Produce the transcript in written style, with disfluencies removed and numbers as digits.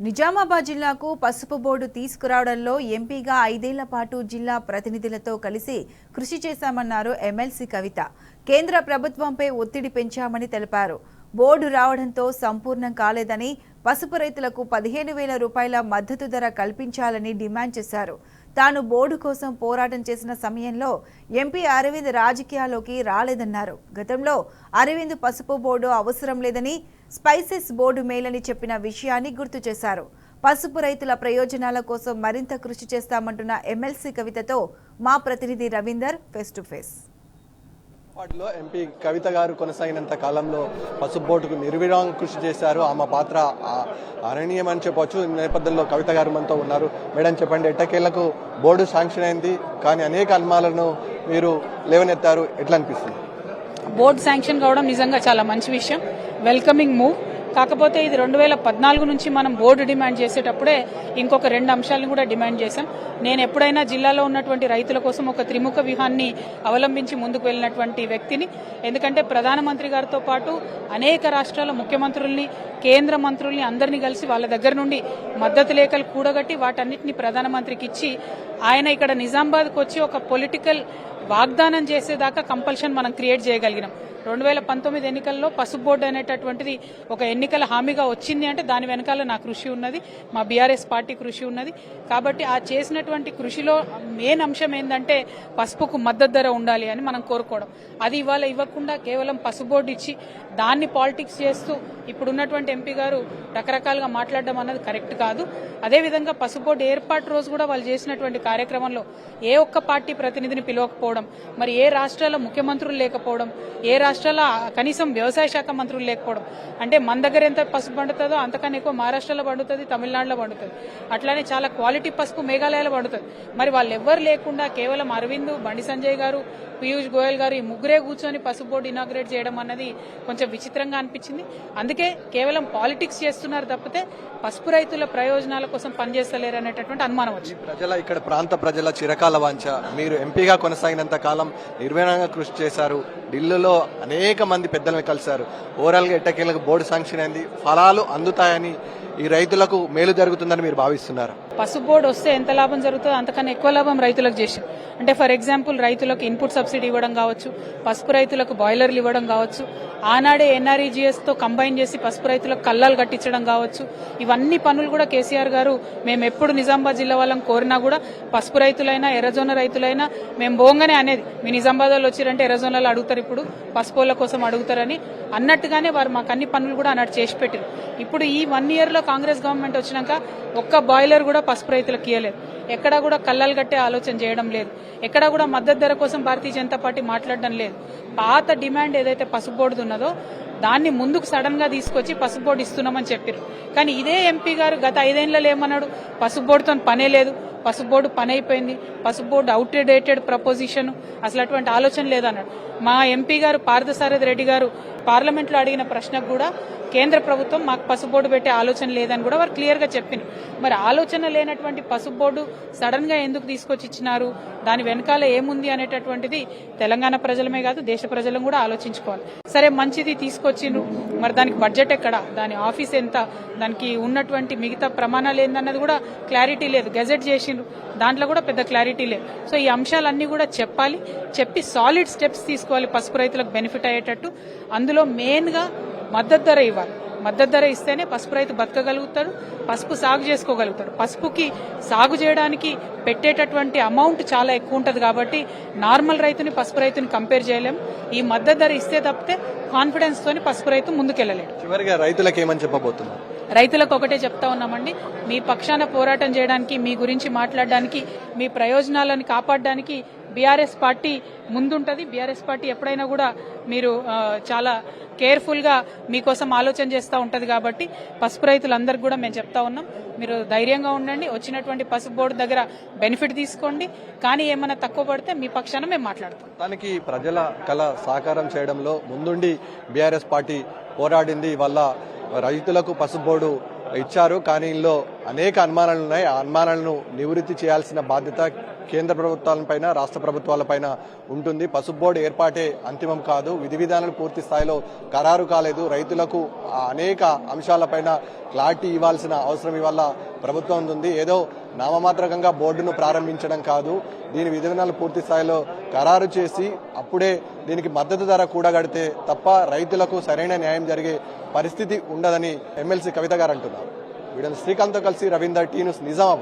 నిజామాబాద్ జిల్లాకు పసుపు బోర్డు తీసుకురావడంలో ఎంపీగా 5 ఏళ్ల పాటు జిల్లా ప్రతినిధులతో కలిసి కృషి చేశామన్నారు ఎమ్మెల్సీ కవిత. కేంద్ర ప్రభుత్వంపై ఒత్తిడి పెంచామని తెలిపారు. బోర్డు రావడంతో సంపూర్ణం కాలేదని, పసుపు రైతులకు 15,000 రూపాయల మద్దతు ధర కల్పించాలని డిమాండ్ చేశారు. తాను బోర్డు కోసం పోరాటం చేసిన సమయంలో ఎంపీ అరవింద్ రాజకీయాల్లోకి రాలేదన్నారు. గతంలో అరవింద్ పసుపు బోర్డు అవసరం లేదని, స్పైసెస్ బోర్డు మేలని చెప్పిన విషయాన్ని గుర్తు చేశారు. పసుపు రైతుల ప్రయోజనాల కోసం మరింత కృషి చేస్తామంటున్న ఎమ్మెల్సీ కవితతో మా ప్రతినిధి రవీందర్ ఫేస్ టు ఫేస్. వాటిలో ఎంపీ కవిత గారు కొనసాగినంత కాలంలో పసుపు బోర్డుకు నిర్విరామ కృషి చేశారు. ఆమె పాత్ర అరణీయమని చెప్పవచ్చు. ఈ నేపథ్యంలో కవిత గారు మనతో ఉన్నారు. మేడం, చెప్పండి, ఎట్టకేళ్లకు బోర్డు శాంక్షన్ అయింది, కానీ అనేక అనుమానాలను మీరు లేవనెత్తారు. ఎట్లా అనిపిస్తుంది? బోర్డు శాంక్షన్ కావడం నిజంగా చాలా మంచి విషయం, వెల్కమింగ్ మూవ్. కాకపోతే ఇది 2014 నుంచి మనం బోర్డు డిమాండ్ చేసేటప్పుడే ఇంకొక 2 అంశాలను కూడా డిమాండ్ చేశాం. నేను ఎప్పుడైనా జిల్లాలో ఉన్నటువంటి రైతుల కోసం ఒక త్రిముఖ వ్యూహాన్ని అవలంబించి ముందుకు వెళ్ళినటువంటి వ్యక్తిని. ఎందుకంటే ప్రధానమంత్రి గారితో పాటు అనేక రాష్ట్రాల ముఖ్యమంత్రుల్ని, కేంద్ర మంత్రుల్ని అందరినీ కలిసి వాళ్ళ దగ్గర నుండి మద్దతు లేఖలు కూడగట్టి వాటన్నిటిని ప్రధానమంత్రికి ఇచ్చి ఆయన ఇక్కడ నిజామాబాద్కు వచ్చి ఒక పొలిటికల్ వాగ్దానం చేసేదాకా కంపల్షన్ మనం క్రియేట్ చేయగలిగినాం. 2019 ఎన్నికల్లో పసుపు బోర్డు అనేటటువంటిది ఒక ఎన్నికల హామీగా వచ్చింది అంటే దాని వెనకాల నా కృషి ఉన్నది, మా బీఆర్ఎస్ పార్టీ కృషి ఉన్నది. కాబట్టి ఆ చేసినటువంటి కృషిలో మెయిన్ అంశం ఏంటంటే పసుపుకు మద్దతు ధర ఉండాలి అని మనం కోరుకోవడం. అది ఇవాళ ఇవ్వకుండా కేవలం పసుపు బోర్డు ఇచ్చి దాన్ని పాలిటిక్స్ చేస్తూ ఇప్పుడున్నటువంటి ఎంపీ గారు రకరకాలుగా మాట్లాడడం అన్నది కరెక్ట్ కాదు. అదేవిధంగా పసుపు బోర్డు ఏర్పాటు రోజు కూడా వాళ్ళు చేసినటువంటి కార్యక్రమంలో ఏ ఒక్క పార్టీ ప్రతినిధిని పిలవకపోవడం, మరి ఏ రాష్ట్రాల ముఖ్యమంత్రులు లేకపోవడం, ఏ రాష్ట్రాల కనీసం వ్యవసాయ శాఖ మంత్రులు లేకపోవడం. అంటే మన దగ్గర ఎంత పసుపు పండుతుందో అంతకన్నా ఎక్కువ మహారాష్ట్రలో పండుతుంది, తమిళనాడులో పండుతుంది. అట్లానే చాలా క్వాలిటీ పసుపు మేఘాలయాలో పండుతుంది. మరి వాళ్ళు ఎవ్వరు లేకుండా కేవలం అరవింద్, బండి సంజయ్ గారు, పీయూష్ గోయల్ గారు ఈ ముగ్గురే కూర్చొని పసుపు బోర్డు ఇనాగ్రేట్ చేయడం అన్నది కొంచెం విచిత్రంగా అనిపించింది. అందుకే కేవలం పాలిటిక్స్ చేస్తున్నారు తప్పితే పసుపు రైతుల ప్రయోజనాల కోసం పనిచేస్తలేరు అనేటటువంటి అనుమానం వచ్చింది. ఇక్కడ ప్రాంత ప్రజల చిరకాల వాంఛ. మీరు ఎంపీగా కొనసాగినంత కాలం నిర్విరామంగా కృషి చేశారు. ఢిల్లీలో అనేక మంది పెద్దలను కలిశారు. ఓవరాల్ గా ఎట్టకేలకు బోర్డు శాంక్షన్ అయింది, ఫలాలు అందుతాయని, ఈ రైతులకు మేలు జరుగుతుందని మీరు భావిస్తున్నారు? పసుపు బోర్డు వస్తే ఎంత లాభం జరుగుతుందో అంతకన్నా ఎక్కువ లాభం రైతులకు చేసాం. అంటే ఫర్ ఎగ్జాంపుల్ రైతులకు ఇన్పుట్ సబ్సిడీ ఇవ్వడం కావచ్చు, పసుపు రైతులకు బాయిలర్లు ఇవ్వడం కావచ్చు, ఆనాడే ఎన్ఆర్ఈజీఎస్ తో కంబైన్ చేసి పసుపు రైతులకు కల్లాలు కట్టించడం కావచ్చు. ఇవన్నీ పనులు కూడా కేసీఆర్ గారు మేము ఎప్పుడు నిజామాబాద్ జిల్లా వాళ్ళని కోరినా కూడా పసుపు రైతులైనా ఎర్రజొన్న రైతులైనా మేము బోంగానే అనేది, మీ నిజామాబాద్ వాళ్ళు వచ్చిరంటే ఎర్రజొన్నలు అడుగుతారు, ఇప్పుడు పసుపుల కోసం అడుగుతారని అన్నట్టుగానే వారు మాకు అన్ని పనులు కూడా అన్నట్టు చేసి పెట్టారు. ఇప్పుడు ఈ 1 year లో కాంగ్రెస్ గవర్నమెంట్ వచ్చినాక ఒక్క బాయిలర్ కూడా పసుపు రైతులకు ఇయ్యలేదు. ఎక్కడా కూడా కల్లాలు కట్టే ఆలోచన చేయడం లేదు. ఎక్కడా కూడా మద్దతు ధర కోసం భారతీయ జనతా పార్టీ మాట్లాడడం లేదు. పాత డిమాండ్ ఏదైతే పసుపు బోర్డు ఉన్నదో దాన్ని ముందుకు సడన్ గా తీసుకొచ్చి పసుపు బోర్డు ఇస్తున్నామని చెప్పారు. కానీ ఇదే ఎంపీ గారు గత 5 ఏళ్లలో ఏమన్నాడు, పసుపు బోర్డుతో పనే లేదు, పసుపు బోర్డు పని అయిపోయింది, పసుపు బోర్డు అవుట్డేటెడ్ ప్రపోజిషన్, అసలు అటువంటి ఆలోచన లేదన్నాడు. మా ఎంపీ గారు పార్థసారథి రెడ్డి గారు పార్లమెంట్ లో అడిగిన ప్రశ్నకు కూడా కేంద్ర ప్రభుత్వం మాకు పసుపు బోర్డు పెట్టే ఆలోచన లేదని కూడా వారు క్లియర్ గా చెప్పింది. మరి ఆలోచన లేనటువంటి పసుపు బోర్డు సడన్ గా ఎందుకు తీసుకొచ్చి ఇచ్చినారు, దాని వెనకాల ఏముంది అనేటటువంటిది తెలంగాణ ప్రజలమే కాదు దేశ ప్రజలను కూడా ఆలోచించుకోవాలి. సరే, మంచిది తీసుకొచ్చిండ్రు, మరి దానికి బడ్జెట్ ఎక్కడ, దాని ఆఫీస్ ఎంత, దానికి ఉన్నటువంటి మిగతా ప్రమాణాలు ఏందన్నది కూడా క్లారిటీ లేదు. గెజెట్ చేసిండ్రు, దాంట్లో కూడా పెద్ద క్లారిటీ లేదు. సో ఈ అంశాలన్నీ కూడా చెప్పి సాలిడ్ స్టెప్స్ తీసుకోవాలి పసుపు రైతులకు బెనిఫిట్ అయ్యేటట్టు. అందులో మెయిన్ గా మద్దతు ధర ఇవ్వాలి. మద్దతు ధర ఇస్తేనే పసుపు రైతు బతకగలుగుతాడు, పసుపు సాగు చేసుకోగలుగుతాడు. పసుపుకి సాగు చేయడానికి పెట్టేటటువంటి అమౌంట్ చాలా ఎక్కువ ఉంటుంది కాబట్టి నార్మల్ రైతుని పసుపు రైతుని కంపేర్ చేయలేము. ఈ మద్దతు ధర ఇస్తే తప్పితే కాన్ఫిడెన్స్ తోని పసుపు రైతు ముందుకెళ్లలేడు. చివరిగా రైతులకు ఏమని చెప్పబోతున్నారు? రైతులకు ఒకటే చెప్తా ఉన్నామండి, మీ పక్షాన పోరాటం చేయడానికి, మీ గురించి మాట్లాడడానికి, మీ ప్రయోజనాలను కాపాడడానికి బీఆర్ఎస్ పార్టీ ముందుంటది. బీఆర్ఎస్ పార్టీ ఎప్పుడైనా కూడా మీరు చాలా కేర్ఫుల్ గా మీకోసం ఆలోచన చేస్తూ ఉంటది. కాబట్టి పసుపు రైతులందరికీ కూడా మేము చెప్తా ఉన్నాం, మీరు ధైర్యంగా ఉండండి, వచ్చినటువంటి పసుపు బోర్డు దగ్గర బెనిఫిట్ తీసుకోండి, కానీ ఏమైనా తక్కువ పడితే మీ పక్షాన మేము మాట్లాడతాం. దానికి ప్రజల కళ సాకారం చేయడంలో ముందుండి బీఆర్ఎస్ పార్టీ పోరాడింది. వల్ల రైతులకు పసుపు బోర్డు ఇచ్చారు, కానీ ఇందులో అనేక అనుమానాలు ఉన్నాయి. ఆ అనుమానాలను నివృత్తి చేయాల్సిన బాధ్యత కేంద్ర ప్రభుత్వాలపైన రాష్ట్ర ప్రభుత్వాలపైన ఉంటుంది. పసుపు బోర్డు ఏర్పాటే అంతిమం కాదు. విధి విధానాలు పూర్తి స్థాయిలో ఖరారు కాలేదు. రైతులకు అనేక అంశాలపైన క్లారిటీ ఇవ్వాల్సిన అవసరం ఇవాళ ప్రభుత్వం ఉంది. ఏదో నామమాత్రకంగా బోర్డును ప్రారంభించడం కాదు, దీని విధి విధానాలు పూర్తి స్థాయిలో ఖరారు చేసి అప్పుడే దీనికి మద్దతు ధర కూడగడితే తప్ప రైతులకు సరైన న్యాయం జరిగే పరిస్థితి ఉండదని ఎమ్మెల్సీ కవిత గారు అంటున్నారు. వీడియో శ్రీకాంత్తో కలిసి రవీందర్, టీ న్యూస్, నిజామాబాద్.